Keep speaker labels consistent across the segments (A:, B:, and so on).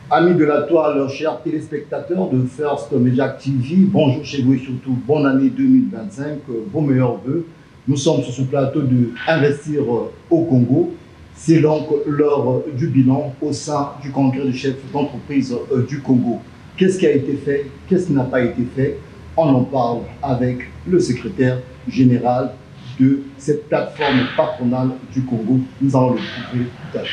A: Amis de la toile, chers téléspectateurs de First Media TV, bonjour chez vous et surtout bonne année 2025, vos meilleurs vœux. Nous sommes sur ce plateau de Investir au Congo. C'est donc l'heure du bilan au sein du congrès de chefs d'entreprise du Congo. Qu'est-ce qui a été fait? Qu'est-ce qui n'a pas été fait? On en parle avec le secrétaire général de cette plateforme patronale du Congo. Nous allons le découvrir tout à l'heure.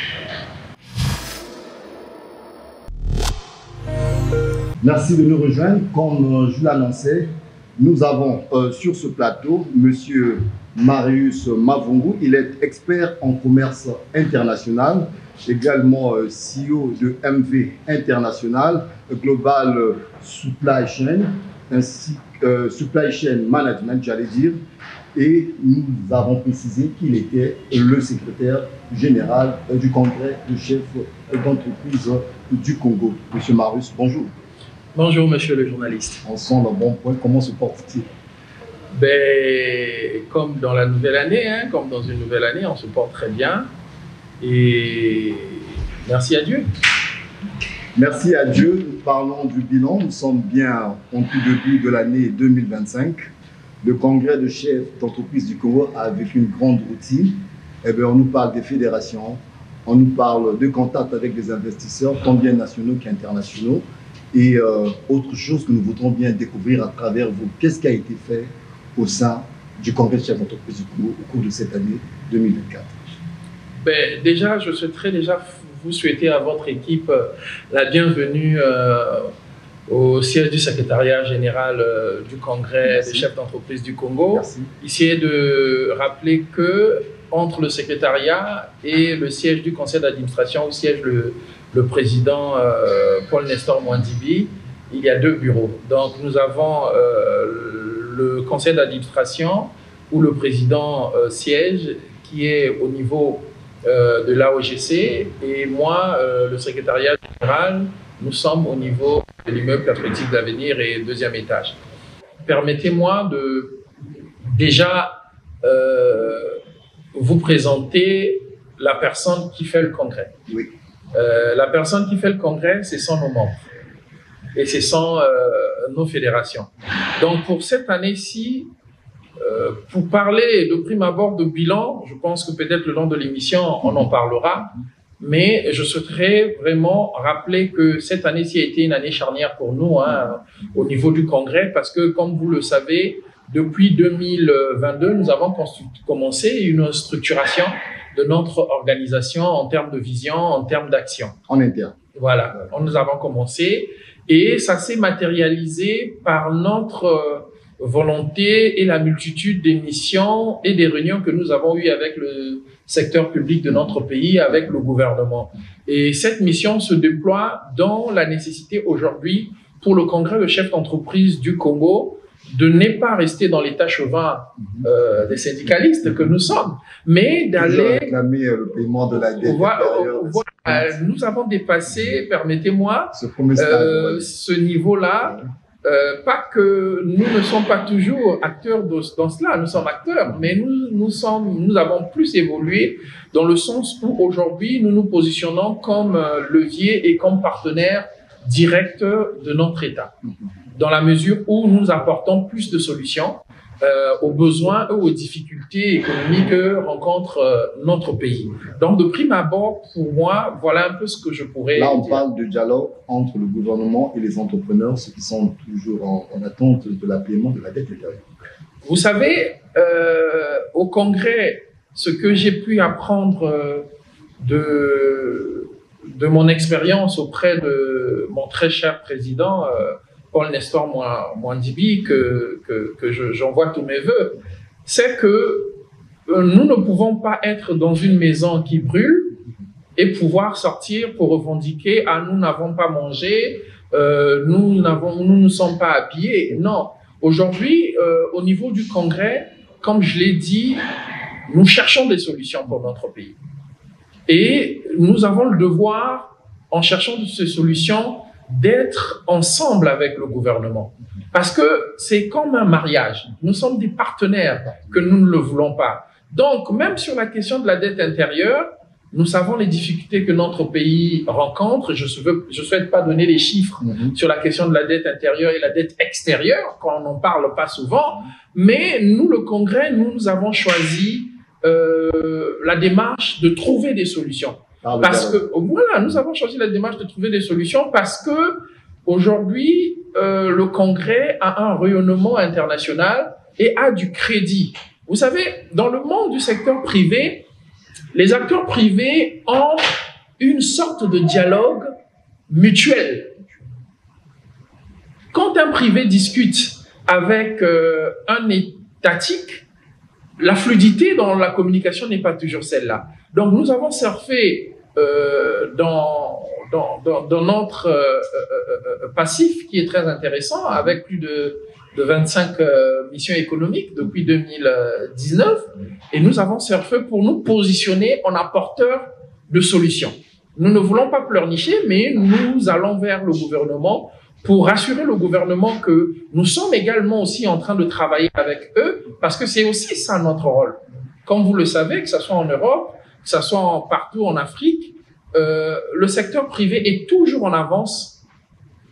A: Merci de nous rejoindre. Comme je l'annonçais, nous avons sur ce plateau M. Marius Mavungu. Il est expert en commerce international, également CEO de MV International, Global Supply Chain, ainsi que Supply Chain Management, j'allais dire. Et nous avons précisé qu'il était le secrétaire général du congrès de chefs d'entreprise du Congo. M. Marius, bonjour.
B: Bonjour, monsieur le journaliste.
A: On sent le bon point. Comment se porte-t-il?
B: Comme dans la nouvelle année, comme dans une nouvelle année, on se porte très bien. Et merci à Dieu.
A: Merci à Dieu. Nous parlons du bilan. Nous sommes bien en tout début de l'année 2025. Le congrès de chefs d'entreprise du Congo avec une grande routine. On nous parle des fédérations. On nous parle de contacts avec des investisseurs, tant bien nationaux qu'internationaux. Et autre chose que nous voudrons bien découvrir à travers vous, qu'est-ce qui a été fait au sein du congrès de chefs d'entreprise du Congo au cours de cette année 2024?
B: Déjà, je souhaiterais vous souhaiter à votre équipe la bienvenue au siège du secrétariat général du congrès des chefs d'entreprise du Congo.
A: Merci.
B: Ici est de rappeler que entre le secrétariat et le siège du conseil d'administration, où siège le président Paul Nestor Mwandibi, il y a deux bureaux. Donc nous avons le conseil d'administration où le président siège, qui est au niveau de l'AOGC, et moi, le secrétariat général, nous sommes au niveau de l'immeuble Athlétique d'Avenir et deuxième étage. Permettez-moi de déjà vous présenter la personne qui fait le congrès.
A: Oui.
B: La personne qui fait le congrès, ce sont nos membres et ce sont nos fédérations. Donc pour cette année-ci, pour parler de prime abord de bilan, je pense que peut-être le long de l'émission, on en parlera, mais je souhaiterais vraiment rappeler que cette année-ci a été une année charnière pour nous au niveau du congrès, parce que comme vous le savez, depuis 2022, nous avons commencé une structuration de notre organisation en termes de vision, en termes d'action.
A: En interne.
B: Voilà, nous avons commencé et ça s'est matérialisé par notre volonté et la multitude des missions et des réunions que nous avons eues avec le secteur public de notre pays, avec le gouvernement. Et cette mission se déploie dans la nécessité aujourd'hui pour le congrès de chefs d'entreprise du Congo de ne pas rester dans l'état chauvin des syndicalistes que nous sommes, mais d'aller
A: réclamer le paiement de la dette.
B: Nous avons dépassé, permettez-moi, ce niveau-là. Pas que nous ne sommes pas toujours acteurs dans cela, nous sommes acteurs, mais nous avons plus évolué dans le sens où aujourd'hui nous nous positionnons comme levier et comme partenaire direct de notre État, dans la mesure où nous apportons plus de solutions aux besoins ou aux difficultés économiques que rencontre notre pays. Donc, de prime abord, pour moi, voilà un peu ce que je pourrais
A: dire. Là, on
B: dire.
A: parle de dialogue entre le gouvernement et les entrepreneurs, ceux qui sont toujours en attente de la paiement de la dette intérieure.
B: Vous savez, au Congrès, ce que j'ai pu apprendre de mon expérience auprès de mon très cher président, Paul Nestor Mwandibi, que j'envoie tous mes voeux, c'est que nous ne pouvons pas être dans une maison qui brûle et pouvoir sortir pour revendiquer « Ah, nous n'avons pas mangé, nous ne sommes pas habillés ». Non, aujourd'hui, au niveau du Congrès, comme je l'ai dit, nous cherchons des solutions pour notre pays. Et nous avons le devoir, en cherchant ces solutions, d'être ensemble avec le gouvernement. Parce que c'est comme un mariage. Nous sommes des partenaires que nous ne le voulons pas. Donc, même sur la question de la dette intérieure, Nous savons les difficultés que notre pays rencontre. Je souhaite pas donner les chiffres sur la question de la dette intérieure et la dette extérieure, quand on n'en parle pas souvent. Mais nous, le Congrès, nous avons choisi la démarche de trouver des solutions. Parce que, voilà, nous avons choisi la démarche de trouver des solutions parce que aujourd'hui, le Congrès a un rayonnement international et a du crédit. Vous savez, dans le monde du secteur privé, les acteurs privés ont une sorte de dialogue mutuel. Quand un privé discute avec un étatique, la fluidité dans la communication n'est pas toujours celle-là. Donc, nous avons surfé dans notre passif qui est très intéressant, avec plus de 25 missions économiques depuis 2019, et nous avons surfé pour nous positionner en apporteur de solutions. Nous ne voulons pas pleurnicher, mais nous allons vers le gouvernement pour rassurer le gouvernement que nous sommes également aussi en train de travailler avec eux, parce que c'est aussi ça notre rôle. Comme vous le savez, que ce soit en Europe, que ce soit partout en Afrique, le secteur privé est toujours en avance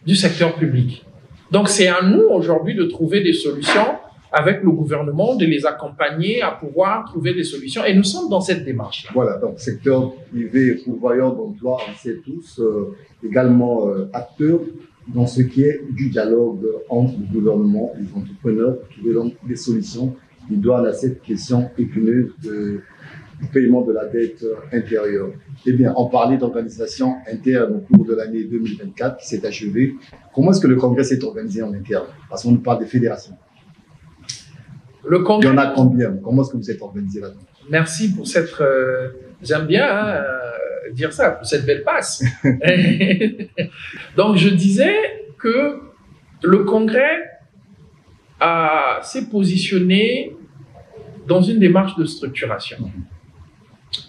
B: du secteur public. Donc, c'est à nous aujourd'hui de trouver des solutions avec le gouvernement, de les accompagner à pouvoir trouver des solutions. Et nous sommes dans cette démarche-là.
A: Voilà, donc secteur privé, pourvoyeur d'emploi, on sait tous, également acteurs dans ce qui est du dialogue entre le gouvernement et les entrepreneurs pour trouver donc des solutions idoines à cette question épineuse du paiement de la dette intérieure. Eh bien, on parlait d'organisation interne au cours de l'année 2024 qui s'est achevée. Comment est-ce que le Congrès s'est organisé en interne? Parce qu'on nous parle des fédérations.
B: Le Congrès...
A: Il y en a combien? Comment est-ce que vous êtes organisé là-dedans?
B: Merci pour cette... J'aime bien dire ça, pour cette belle passe. Donc, je disais que le Congrès s'est positionné dans une démarche de structuration.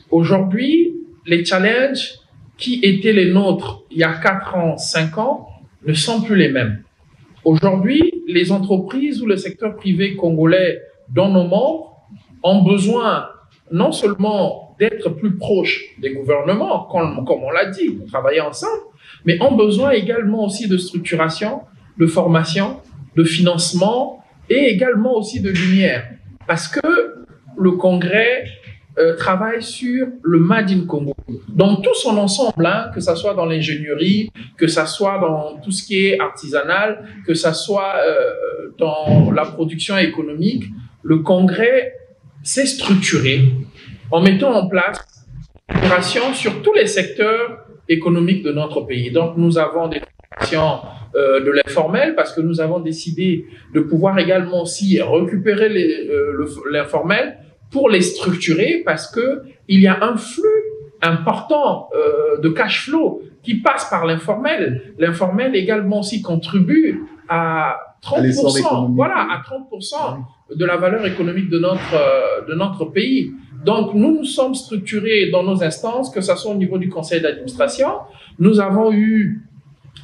B: Aujourd'hui, les challenges qui étaient les nôtres il y a 4 ans, 5 ans, ne sont plus les mêmes. Aujourd'hui, les entreprises ou le secteur privé congolais dont nos membres ont besoin non seulement d'être plus proches des gouvernements, comme on l'a dit, pour travailler ensemble, mais ont besoin également aussi de structuration, de formation, de financement et également aussi de lumière. Parce que le Congrès travaille sur le Made in Congo. Dans tout son ensemble, hein, que ça soit dans l'ingénierie, que ça soit dans tout ce qui est artisanal, que ça soit dans la production économique, le Congrès s'est structuré en mettant en place une fédération sur tous les secteurs économiques de notre pays. Donc, nous avons des fédérations de l'informel parce que nous avons décidé de pouvoir également aussi récupérer l'informel pour les structurer parce que il y a un flux important de cash flow qui passe par l'informel. L'informel également aussi contribue à 30%, voilà, à 30% de la valeur économique de notre pays. Donc, nous sommes structurés dans nos instances, que ce soit au niveau du conseil d'administration. Nous avons eu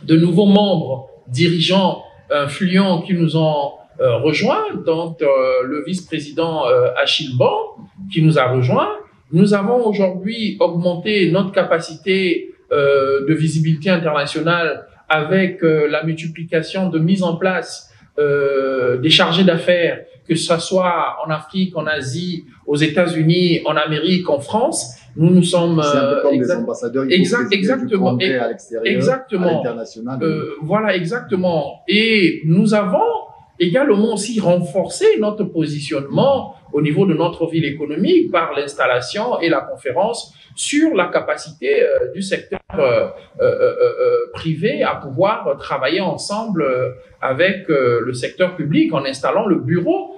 B: de nouveaux membres dirigeants influents qui nous ont rejoints, donc le vice-président Achille Bon qui nous a rejoints. Nous avons aujourd'hui augmenté notre capacité de visibilité internationale avec la multiplication de mise en place des chargés d'affaires, que ce soit en Afrique, en Asie, aux États-Unis, en Amérique, en France. Nous sommes
A: c'est un peu comme des ambassadeurs
B: exactement,
A: du Congrès à l'extérieur,
B: exactement,
A: à l'international.
B: Voilà, exactement. Et nous avons également aussi renforcé notre positionnement au niveau de notre ville économique par l'installation et la conférence sur la capacité du secteur privé à pouvoir travailler ensemble avec le secteur public en installant le bureau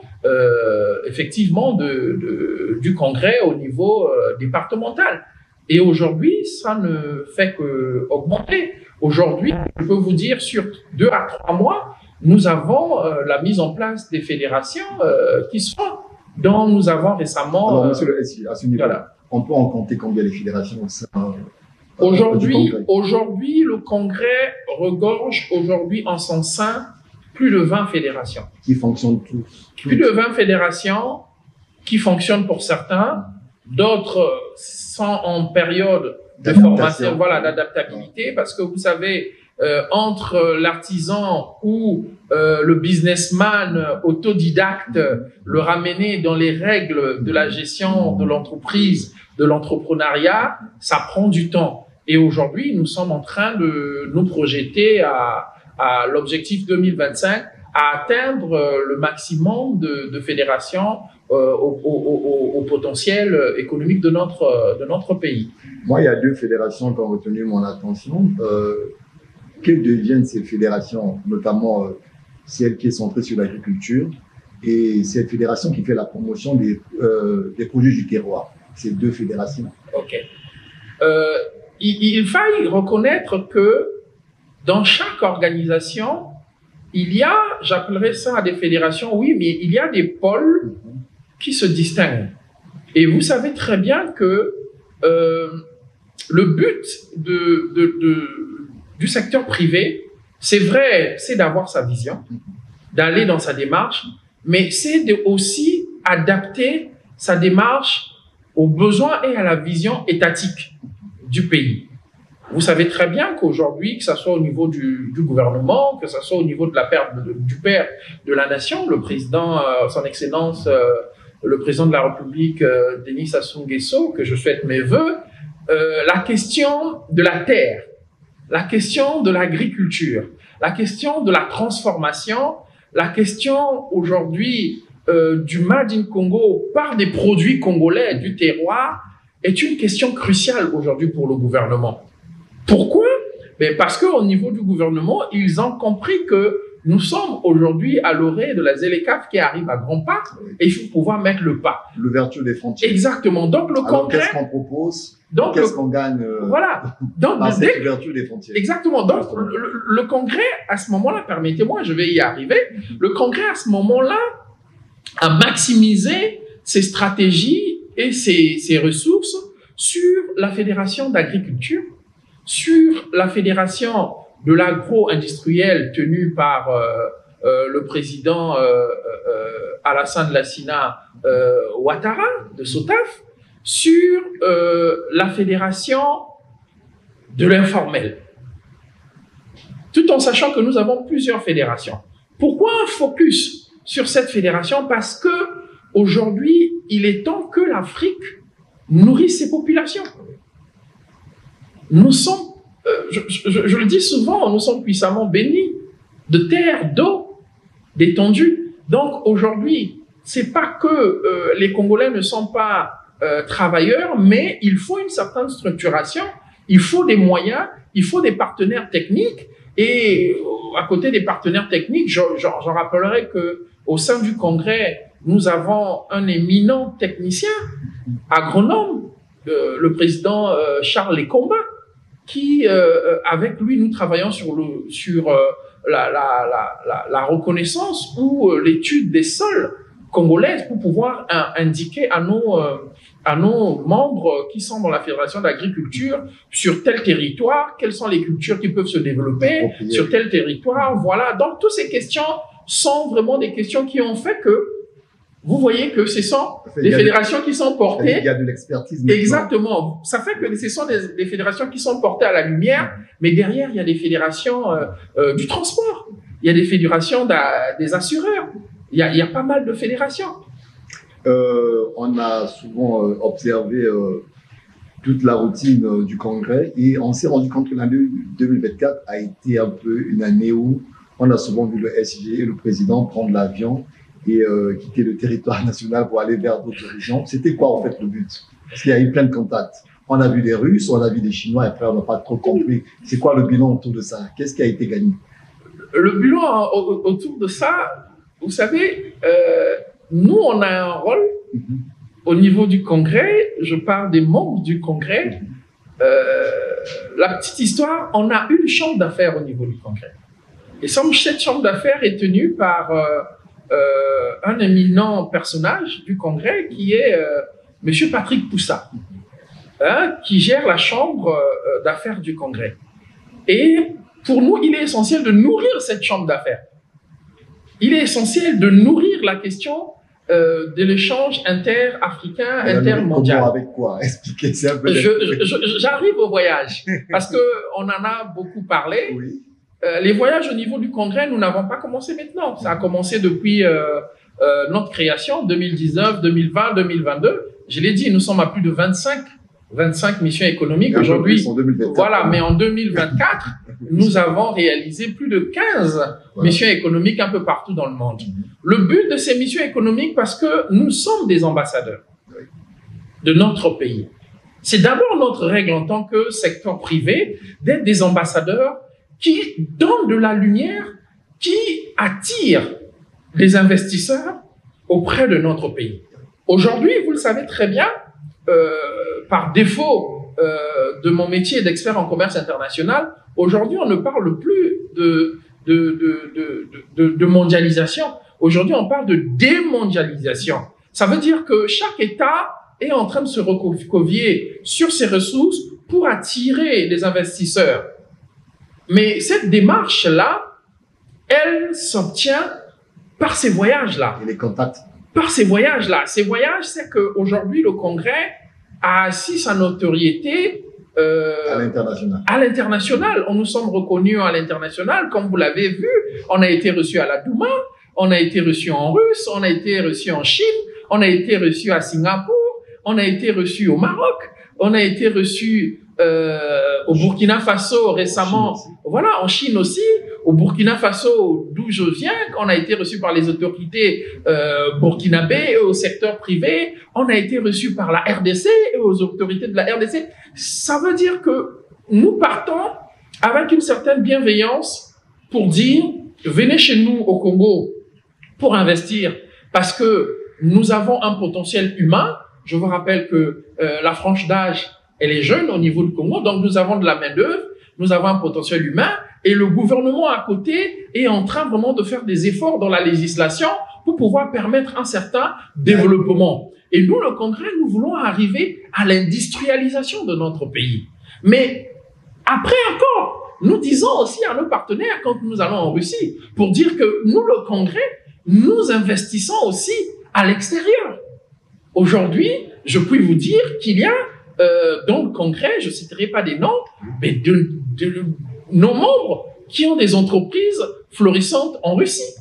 B: effectivement du Congrès au niveau départemental. Et aujourd'hui, ça ne fait qu'augmenter. Aujourd'hui, je peux vous dire, sur 2 à 3 mois, nous avons la mise en place des fédérations qui se font, dont nous avons récemment...
A: Alors, monsieur le SI, à ce niveau, voilà. On peut en compter combien les fédérations au sein
B: Aujourd'hui, le Congrès regorge aujourd'hui en son sein plus de 20 fédérations.
A: Qui fonctionnent tous.
B: Plus de 20 fédérations qui fonctionnent pour certains, d'autres sont en période de formation, voilà, d'adaptabilité, parce que vous savez, entre l'artisan ou le businessman autodidacte, le ramener dans les règles de la gestion de l'entreprise, de l'entrepreneuriat, ça prend du temps. Et aujourd'hui, nous sommes en train de nous projeter à l'objectif 2025, à atteindre le maximum de fédérations au potentiel économique de notre pays.
A: Moi, il y a 2 fédérations qui ont retenu mon attention. Que deviennent ces fédérations, notamment celle qui est centrée sur l'agriculture et cette fédération qui fait la promotion des produits du terroir? Ces 2 fédérations.
B: OK. Il faille reconnaître que dans chaque organisation, il y a, j'appellerais ça des fédérations, oui, mais il y a des pôles qui se distinguent. Et vous savez très bien que le but du secteur privé, c'est vrai, c'est d'avoir sa vision, d'aller dans sa démarche, mais c'est aussi adapter sa démarche aux besoins et à la vision étatique du pays. Vous savez très bien qu'aujourd'hui, que ce soit au niveau du gouvernement, que ce soit au niveau de du père de la nation, le président, son excellence, le président de la République, Denis Sassou Nguesso, que je souhaite mes vœux, la question de la terre, la question de l'agriculture, la question de la transformation, la question aujourd'hui du Made in Congo par des produits congolais du terroir est une question cruciale aujourd'hui pour le gouvernement. Pourquoi? Parce qu'au niveau du gouvernement, ils ont compris que nous sommes aujourd'hui à l'orée de la ZLECAf qui arrive à grands pas et il faut pouvoir mettre le pas.
A: L'ouverture des frontières.
B: Exactement. Donc le congrès.
A: Qu'est-ce qu'on propose? Qu'est-ce qu'on gagne
B: voilà. Donc,
A: par cette ouverture des frontières?
B: Exactement. Donc le congrès, à ce moment-là, permettez-moi, je vais y arriver, le congrès, à ce moment-là, a maximisé ses stratégies et ses ressources sur la fédération d'agriculture, sur la fédération de l'agro-industriel tenue par le président Alassane Lassina Ouattara de SOTAF, sur la fédération de l'informel, tout en sachant que nous avons plusieurs fédérations. Pourquoi un focus sur cette fédération? Parce que aujourd'hui, il est temps que l'Afrique nourrisse ses populations. Nous sommes, je le dis souvent, nous sommes puissamment bénis de terre, d'eau, d'étendue. Donc aujourd'hui, c'est pas que les Congolais ne sont pas travailleurs, mais il faut une certaine structuration, il faut des moyens, il faut des partenaires techniques. Et à côté des partenaires techniques, je rappellerai que au sein du Congrès, nous avons un éminent technicien agronome, le président Charles Lekomba, qui, avec lui, nous travaillons sur la reconnaissance ou l'étude des sols congolais pour pouvoir indiquer à nos membres qui sont dans la Fédération d'agriculture sur tel territoire, quelles sont les cultures qui peuvent se développer sur tel territoire. Voilà. Donc, toutes ces questions sont vraiment des questions qui ont fait que vous voyez que ce sont des fédérations qui sont portées.
A: Il y a de l'expertise.
B: Exactement. Ça fait que ce sont des fédérations qui sont portées à la lumière, mais derrière, il y a des fédérations du transport. Il y a des fédérations des assureurs. Il y a pas mal de fédérations.
A: On a souvent observé toute la routine du Congrès et on s'est rendu compte que l'année 2024 a été un peu une année où on a souvent vu le SG et le président prendre l'avion et quitter le territoire national pour aller vers d'autres régions. C'était quoi en fait le but? Parce qu'il y a eu plein de contacts. On a vu des Russes, on a vu des Chinois et après on n'a pas trop compris. C'est quoi le bilan autour de ça? Qu'est-ce qui a été gagné?
B: Le bilan autour de ça, vous savez, nous on a un rôle au niveau du Congrès. Je parle des membres du Congrès. La petite histoire, on a une chambre d'affaires au niveau du Congrès. Et cette chambre d'affaires est tenue par un éminent personnage du Congrès qui est Monsieur Patrick Poussa, qui gère la chambre d'affaires du Congrès. Et pour nous, il est essentiel de nourrir cette chambre d'affaires. Il est essentiel de nourrir la question de l'échange inter-africain, intermondial.
A: Comment, avec quoi? Expliquez, c'est un peu...
B: J'arrive au voyage, parce qu'on en a beaucoup parlé.
A: Oui.
B: Les voyages au niveau du Congrès, nous n'avons pas commencé maintenant. Ça a commencé depuis notre création, 2019, 2020, 2022. Je l'ai dit, nous sommes à plus de 25 missions économiques aujourd'hui. Voilà, mais en 2024, nous avons réalisé plus de 15 missions économiques un peu partout dans le monde. Le but de ces missions économiques, parce que nous sommes des ambassadeurs de notre pays. C'est d'abord notre règle en tant que secteur privé d'être des ambassadeurs qui donnent de la lumière, qui attirent les investisseurs auprès de notre pays. Aujourd'hui, vous le savez très bien, par défaut de mon métier d'expert en commerce international, aujourd'hui, on ne parle plus de mondialisation. Aujourd'hui, on parle de démondialisation. Ça veut dire que chaque État est en train de se recovier sur ses ressources pour attirer les investisseurs. Mais cette démarche-là, elle s'obtient par ces voyages-là.
A: Et les contacts.
B: Par ces voyages-là. Ces voyages, c'est qu'aujourd'hui, le Congrès a assis sa notoriété
A: à l'international.
B: À l'international. Nous sommes reconnus à l'international, comme vous l'avez vu. On a été reçus à la Douma, on a été reçus en Russe, on a été reçus en Chine, on a été reçus à Singapour, on a été reçus au Maroc, on a été reçus au Burkina Faso récemment, voilà, en Chine aussi, au Burkina Faso d'où je viens, on a été reçu par les autorités burkinabées et au secteur privé, on a été reçu par la RDC et aux autorités de la RDC. Ça veut dire que nous partons avec une certaine bienveillance pour dire, venez chez nous au Congo pour investir, parce que nous avons un potentiel humain. Je vous rappelle que la tranche d'âge, elle est jeune au niveau du Congo, donc nous avons de la main-d'œuvre, nous avons un potentiel humain, et le gouvernement à côté est en train vraiment de faire des efforts dans la législation pour pouvoir permettre un certain développement. Et nous, le Congrès, nous voulons arriver à l'industrialisation de notre pays. Mais après encore, nous disons aussi à nos partenaires, quand nous allons en Russie, pour dire que nous, le Congrès, nous investissons aussi à l'extérieur. Aujourd'hui, je puis vous dire qu'il y a dans le Congrès, je ne citerai pas des noms, mais nos membres qui ont des entreprises florissantes en Russie,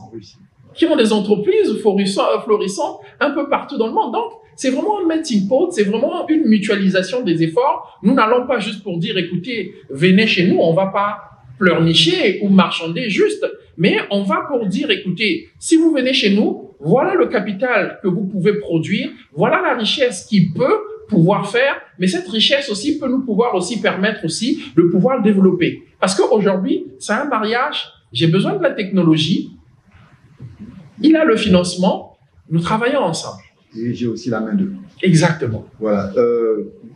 B: qui ont des entreprises florissantes un peu partout dans le monde. Donc, c'est vraiment un melting pot, c'est vraiment une mutualisation des efforts. Nous n'allons pas juste pour dire, écoutez, venez chez nous, on ne va pas pleurnicher ou marchander juste, mais on va pour dire, écoutez, si vous venez chez nous, voilà le capital que vous pouvez produire, voilà la richesse qui peut pouvoir faire, mais cette richesse aussi peut nous pouvoir aussi permettre aussi de pouvoir le développer. Parce qu'aujourd'hui, c'est un mariage, j'ai besoin de la technologie, il a le financement, nous travaillons ensemble.
A: Et j'ai aussi la main d'œuvre.
B: Exactement.
A: Voilà.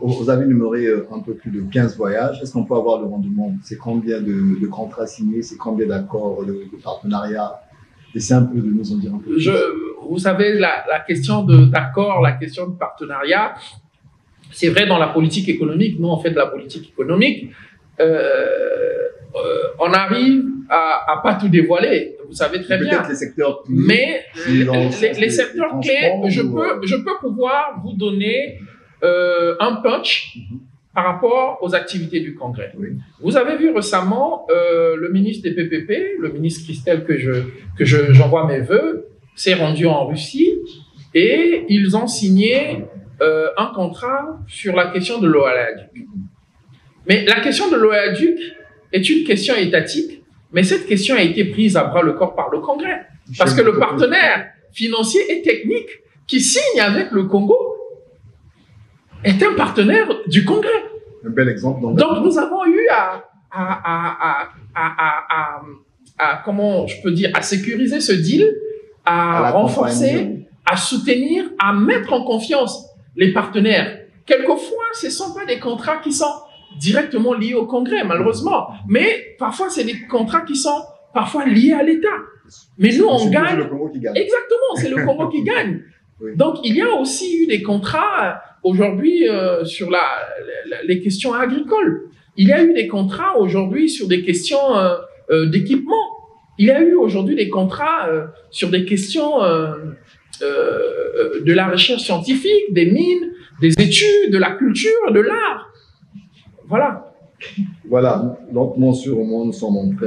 A: Vous avez numéré un peu plus de 15 voyages. Est-ce qu'on peut avoir le rendement? C'est combien de contrats signés? C'est combien d'accords de partenariat? Essayez un peu de nous en dire un peu plus.
B: Vous savez, la question d'accord, la question de partenariat, c'est vrai dans la politique économique. Nous, on fait de la politique économique. On arrive à pas tout dévoiler. Vous savez très bien.
A: Peut-être les secteurs clés.
B: Mais les secteurs clés, je peux pouvoir vous donner un punch par rapport aux activités du Congrès.
A: Oui.
B: Vous avez vu récemment le ministre des PPP, le ministre Christelle que j'envoie mes vœux, s'est rendu en Russie et ils ont signé un contrat sur la question de l'oléaduc. Mais la question de l'oléaduc est une question étatique, mais cette question a été prise à bras le corps par le Congrès. Parce que le partenaire financier et technique qui signe avec le Congo est un partenaire du Congrès.
A: Un bel exemple.
B: Donc nous avons eu comment je peux dire, à sécuriser ce deal, à renforcer, à soutenir, à mettre en confiance les partenaires. Quelquefois, ce ne sont pas des contrats qui sont directement liés au Congrès, malheureusement. Mais parfois, c'est des contrats qui sont parfois liés à l'État. Mais nous, on gagne.
A: C'est le Congo qui gagne.
B: Exactement, c'est le Congo qui gagne.
A: Oui.
B: Donc, il y a aussi eu des contrats aujourd'hui sur les questions agricoles. Il y a eu des contrats aujourd'hui sur des questions d'équipement. Il y a eu aujourd'hui des contrats sur des questions de la recherche scientifique, des mines, des études, de la culture, de l'art. Voilà.
A: Voilà, donc monsieur, nous sommes en train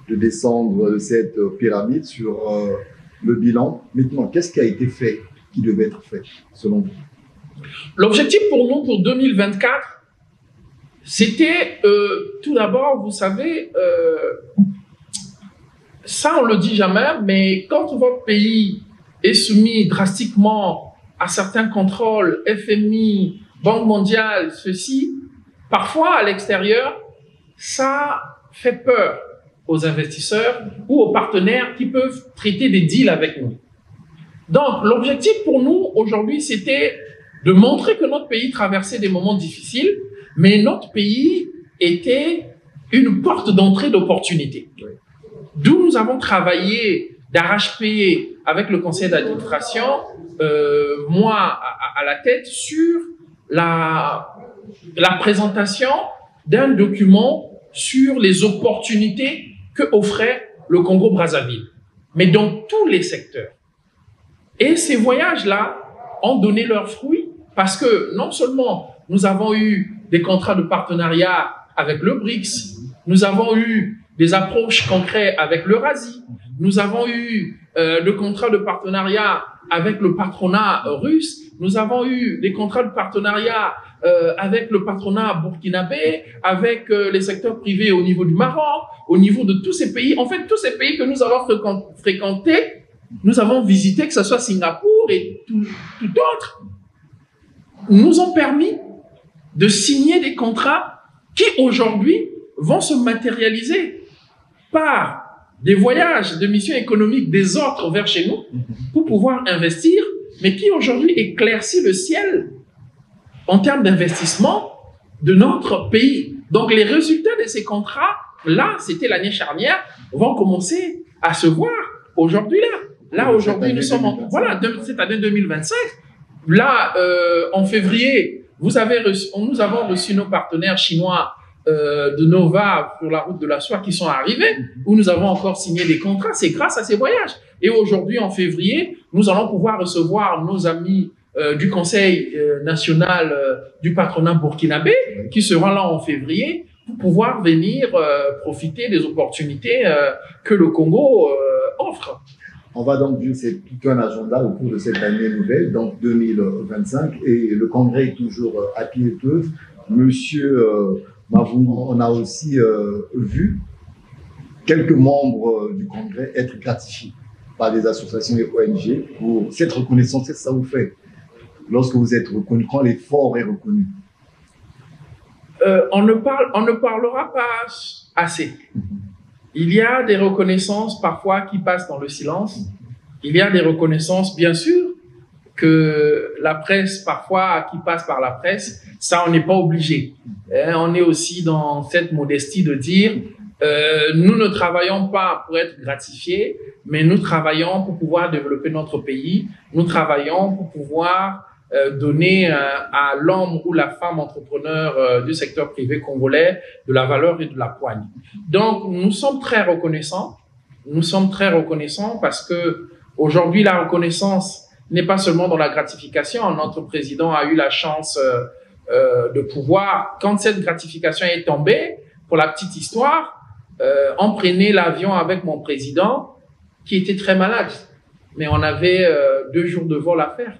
A: de descendre cette pyramide sur le bilan. Maintenant, qu'est-ce qui a été fait, qui devait être fait, selon vous?
B: L'objectif pour nous, pour 2024, c'était tout d'abord, vous savez, ça on le dit jamais, mais quand votre pays est soumis drastiquement à certains contrôles, FMI, Banque mondiale, ceci, parfois à l'extérieur, ça fait peur aux investisseurs ou aux partenaires qui peuvent traiter des deals avec nous. Donc, l'objectif pour nous aujourd'hui, c'était de montrer que notre pays traversait des moments difficiles, mais notre pays était une porte d'entrée d'opportunités. D'où nous avons travaillé d'arrache-pied avec le conseil d'administration, moi à la tête, sur la présentation d'un document sur les opportunités que offrait le Congo-Brazzaville, mais dans tous les secteurs. Et ces voyages-là ont donné leurs fruits parce que non seulement nous avons eu des contrats de partenariat avec le BRICS, nous avons eu des approches concrètes avec l'Eurasie, nous avons eu le contrat de partenariat avec le patronat russe, nous avons eu des contrats de partenariat avec le patronat burkinabé, avec les secteurs privés au niveau du Maroc, au niveau de tous ces pays. En fait, tous ces pays que nous avons fréquentés, nous avons visité, que ce soit Singapour et tout autre, nous ont permis de signer des contrats qui aujourd'hui vont se matérialiser par des voyages de missions économiques des autres vers chez nous pour pouvoir investir, mais qui aujourd'hui éclaircit le ciel en termes d'investissement de notre pays. Donc les résultats de ces contrats, là, c'était l'année charnière, vont commencer à se voir aujourd'hui là. Là, aujourd'hui, nous sommes en, voilà, cette année 2025. Là, en février, nous avons reçu nos partenaires chinois de Nova sur la route de la soie qui sont arrivés, où nous avons encore signé des contrats. C'est grâce à ces voyages. Et aujourd'hui, en février, nous allons pouvoir recevoir nos amis du Conseil national du patronat burkinabé qui seront là en février pour pouvoir venir profiter des opportunités que le Congo offre.
A: On va donc dire c'est tout un agenda au cours de cette année nouvelle, donc 2025, et le Congrès est toujours à pied d'œuvre. Monsieur Mavungu, on a aussi vu quelques membres du Congrès être gratifiés par des associations et ONG pour cette reconnaissance. Qu'est-ce que ça vous fait lorsque vous êtes reconnu, quand l'effort est reconnu?
B: On ne parlera pas assez. Il y a des reconnaissances parfois qui passent dans le silence. Il y a des reconnaissances, bien sûr, que la presse parfois, qui passe par la presse, ça on n'est pas obligé. On est aussi dans cette modestie de dire nous ne travaillons pas pour être gratifiés, mais nous travaillons pour pouvoir développer notre pays. Nous travaillons pour pouvoir donner à l'homme ou la femme entrepreneur du secteur privé congolais de la valeur et de la poigne. Donc, nous sommes très reconnaissants. Nous sommes très reconnaissants parce que aujourd'hui, la reconnaissance n'est pas seulement dans la gratification. Notre président a eu la chance de pouvoir, quand cette gratification est tombée, pour la petite histoire, on prenait l'avion avec mon président qui était très malade. Mais on avait 2 jours de vol à faire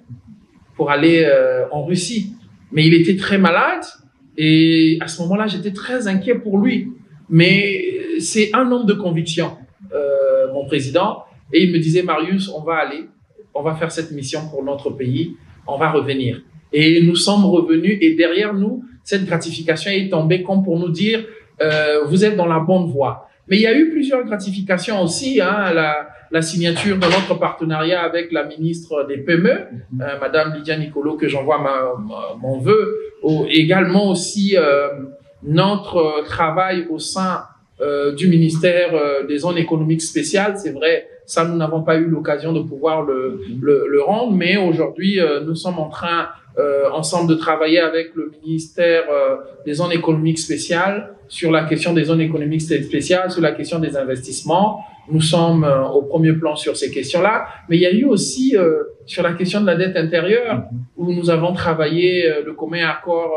B: pour aller en Russie. Mais il était très malade et à ce moment-là, j'étais très inquiet pour lui. Mais c'est un homme de conviction, mon président. Et il me disait, Marius, on va aller, on va faire cette mission pour notre pays, on va revenir. Et nous sommes revenus et derrière nous, cette gratification est tombée comme pour nous dire, vous êtes dans la bonne voie. Mais il y a eu plusieurs gratifications aussi, hein, la signature de notre partenariat avec la ministre des PME, Madame Lydia Nicolo, que j'envoie mon vœu, également aussi notre travail au sein du ministère des zones économiques spéciales. C'est vrai, Ça, nous n'avons pas eu l'occasion de pouvoir le rendre, mais aujourd'hui, nous sommes en train ensemble de travailler avec le ministère des zones économiques spéciales sur la question des zones économiques spéciales, sur la question des investissements. Nous sommes au premier plan sur ces questions-là, mais il y a eu aussi sur la question de la dette intérieure où nous avons travaillé de commun accord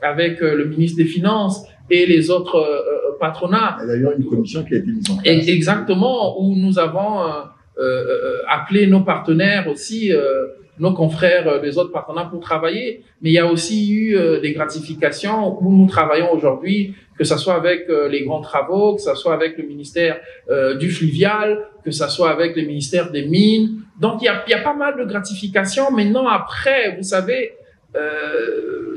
B: avec le ministre des Finances et les autres patronats.
A: Il y a d'ailleurs une commission qui a été mise en place.
B: Exactement, où nous avons appelé nos partenaires aussi, nos confrères des autres partenaires pour travailler. Mais il y a aussi eu des gratifications où nous travaillons aujourd'hui, que ce soit avec les grands travaux, que ce soit avec le ministère du fluvial, que ce soit avec le ministère des mines. Donc, il y a pas mal de gratifications. Maintenant, après, vous savez,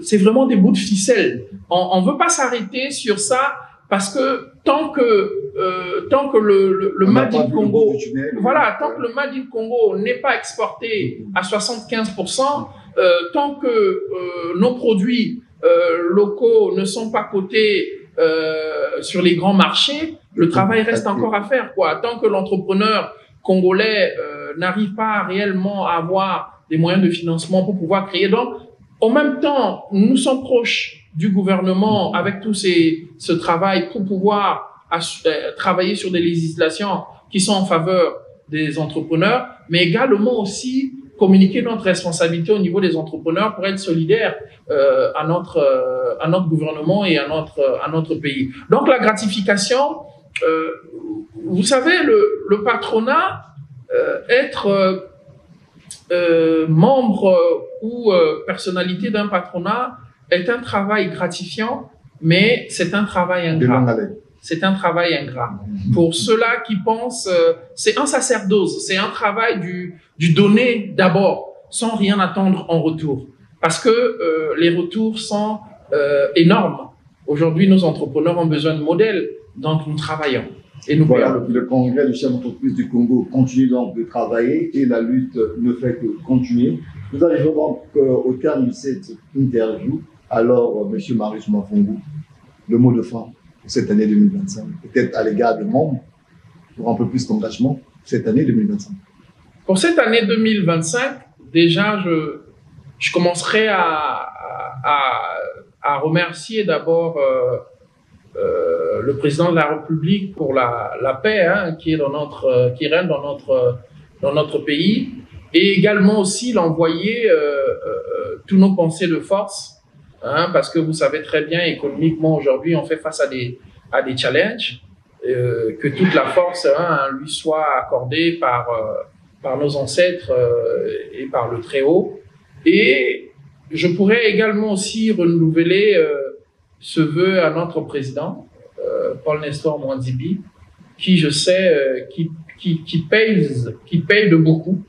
B: c'est vraiment des bouts de ficelle. On veut pas s'arrêter sur ça parce que tant que le Made in Congo, voilà, tant que le Made in Congo n'est pas exporté à 75%, tant que nos produits locaux ne sont pas cotés sur les grands marchés, le travail reste encore à faire, quoi. Tant que l'entrepreneur congolais n'arrive pas réellement à avoir des moyens de financement pour pouvoir créer. Donc, en même temps, nous sommes proches du gouvernement avec tout ce travail pour pouvoir travailler sur des législations qui sont en faveur des entrepreneurs, mais également aussi communiquer notre responsabilité au niveau des entrepreneurs pour être solidaires à notre gouvernement et à notre pays. Donc la gratification, vous savez, le patronat, être membre ou personnalité d'un patronat est un travail gratifiant, mais c'est un travail ingrat. C'est un travail ingrat. Pour ceux-là qui pensent, c'est un sacerdoce, c'est un travail du donner d'abord, sans rien attendre en retour. Parce que les retours sont énormes. Aujourd'hui, nos entrepreneurs ont besoin de modèles, donc nous travaillons. Et nous
A: voilà, le congrès du chef d'entreprise du Congo continue donc de travailler et la lutte ne fait que continuer. Nous arrivons donc au terme de cette interview. Alors, M. Marius Mavungu, le mot de fin pour cette année 2025, peut-être à l'égard des membres, pour un peu plus d'engagement cette année 2025.
B: Pour cette année 2025, déjà, je commencerai à remercier d'abord le président de la République pour la paix qui règne dans notre pays, et également aussi l'envoyer tous nos pensées de force, parce que vous savez très bien, économiquement aujourd'hui, on fait face à des challenges, que toute la force lui soit accordée par nos ancêtres et par le Très-Haut. Et je pourrais également aussi renouveler ce vœu à notre président, Paul Nestor Mwandibi, qui, je sais, qui paye de beaucoup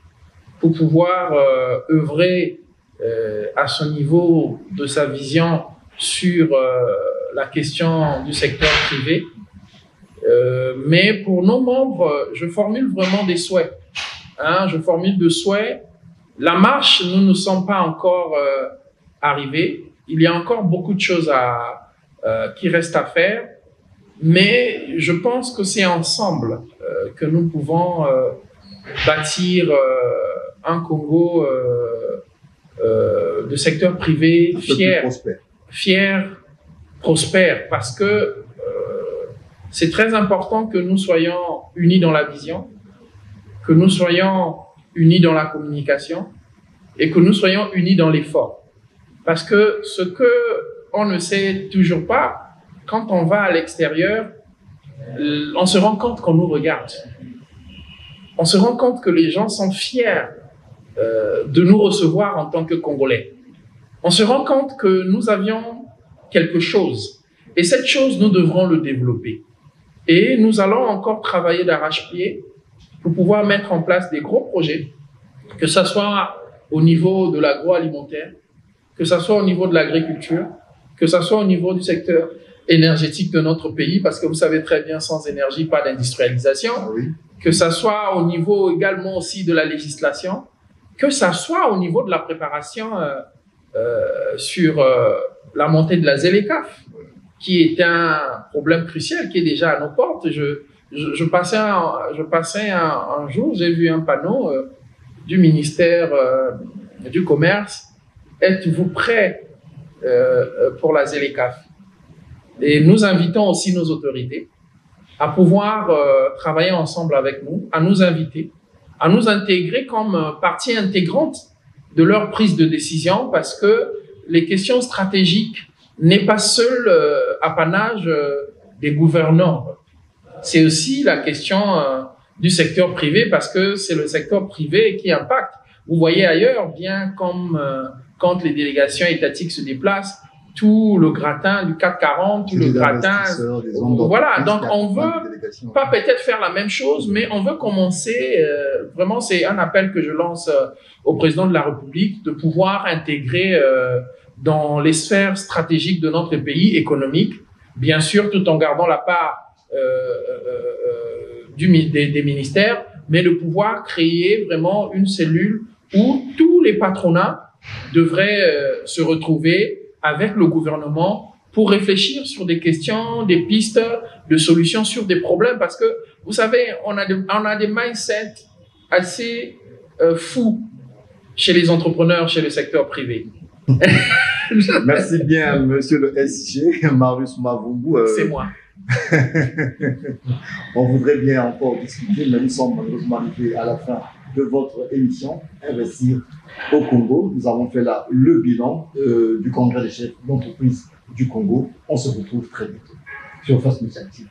B: pour pouvoir œuvrer à ce niveau de sa vision sur la question du secteur privé. Mais pour nos membres, je formule vraiment des souhaits. Je formule des souhaits. La marche, nous ne sommes pas encore arrivés. Il y a encore beaucoup de choses qui restent à faire. Mais je pense que c'est ensemble que nous pouvons bâtir un Congo de secteur privé fier, prospère, parce que c'est très important que nous soyons unis dans la vision, que nous soyons unis dans la communication et que nous soyons unis dans l'effort. Parce que ce que on ne sait toujours pas, quand on va à l'extérieur, on se rend compte qu'on nous regarde. On se rend compte que les gens sont fiers de nous recevoir en tant que Congolais. On se rend compte que nous avions quelque chose. Et cette chose, nous devrons le développer. Et nous allons encore travailler d'arrache-pied pour pouvoir mettre en place des gros projets, que ce soit au niveau de l'agroalimentaire, que ce soit au niveau de l'agriculture, que ce soit au niveau du secteur énergétique de notre pays, parce que vous savez très bien, sans énergie, pas d'industrialisation, que ce soit au niveau également aussi de la législation, que ça soit au niveau de la préparation sur la montée de la ZLECAf, qui est un problème crucial, qui est déjà à nos portes. je passais un jour, j'ai vu un panneau du ministère du Commerce. Êtes-vous prêts pour la ZLECAf? Et nous invitons aussi nos autorités à pouvoir travailler ensemble avec nous, à nous inviter, à nous intégrer comme partie intégrante de leur prise de décision, parce que les questions stratégiques n'est pas seul apanage des gouvernants. C'est aussi la question du secteur privé, parce que c'est le secteur privé qui impacte. Vous voyez ailleurs, bien comme quand les délégations étatiques se déplacent, tout le gratin du CAC 40, tout le gratin. Voilà, donc on veut pas peut-être faire la même chose, mais on veut commencer, vraiment c'est un appel que je lance au président de la République, de pouvoir intégrer dans les sphères stratégiques de notre pays économique, bien sûr tout en gardant la part des ministères, mais de pouvoir créer vraiment une cellule où tous les patronats devraient se retrouver avec le gouvernement pour réfléchir sur des questions, des pistes de solutions sur des problèmes, parce que vous savez, on a des mindsets assez fous chez les entrepreneurs, chez le secteur privé.
A: Merci bien, monsieur le SG, Marius Mavungu.
B: C'est moi.
A: On voudrait bien encore discuter, mais nous sommes malheureusement arrivés à la fin de votre émission Investir au Congo. Nous avons fait là le bilan du congrès des chefs d'entreprise du Congo. On se retrouve très vite sur Face Média Active.